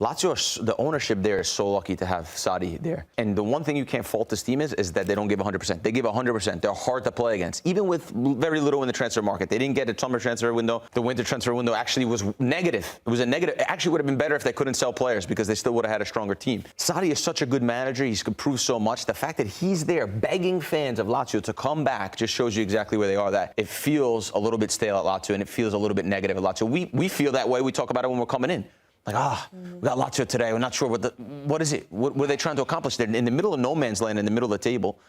Lazio, the ownership there is so lucky to have Sarri there. And the one thing you can't fault this team is that they don't give 100%. They give 100%. They're hard to play against, even with very little in the transfer market. They didn't get a summer transfer window. The winter transfer window actually was negative. It was a negative. It actually would have been better if they couldn't sell players because they still would have had a stronger team. Sarri is such a good manager. He's improved so much. The fact that he's there begging fans of Lazio to come back just shows you exactly where they are. That it feels a little bit stale at Lazio and it feels a little bit negative at Lazio. We feel that way. We talk about it when we're coming in. Like, we got Lazio today. We're not sure what is it? What are they trying to accomplish? They're in the middle of no man's land, in the middle of the table.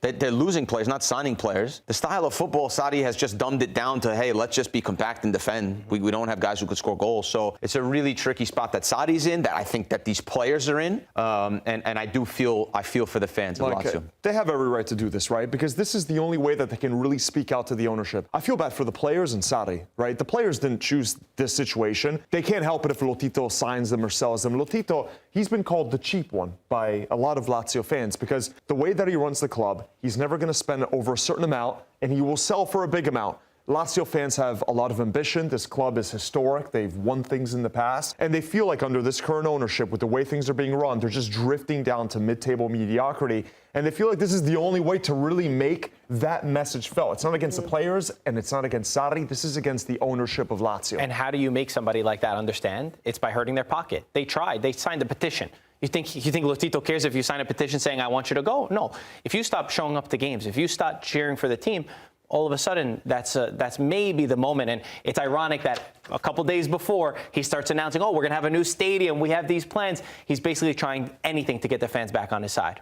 They're losing players, not signing players. The style of football, Sarri has just dumbed it down to, hey, let's just be compact and defend. We don't have guys who could score goals. So it's a really tricky spot that Sarri's in, that I think that these players are in. And I feel for the fans of Lazio. They have every right to do this, right? Because this is the only way that they can really speak out to the ownership. I feel bad for the players and Sarri, right? The players didn't choose this situation. They can't help it if Lotito signs them or sells them. Lotito, he's been called the cheap one by a lot of Lazio fans because the way that he runs the club, he's never going to spend over a certain amount, and he will sell for a big amount. Lazio fans have a lot of ambition. This club is historic. They've won things in the past. And they feel like under this current ownership, with the way things are being run, they're just drifting down to mid-table mediocrity. And they feel like this is the only way to really make that message felt. It's not against the players, and it's not against Sarri. This is against the ownership of Lazio. And how do you make somebody like that understand? It's by hurting their pocket. They tried. They signed a petition. You think Lotito cares if you sign a petition saying, I want you to go? No. If you stop showing up to games, if you stop cheering for the team, all of a sudden, that's maybe the moment. And it's ironic that a couple days before, he starts announcing, oh, we're going to have a new stadium. We have these plans. He's basically trying anything to get the fans back on his side.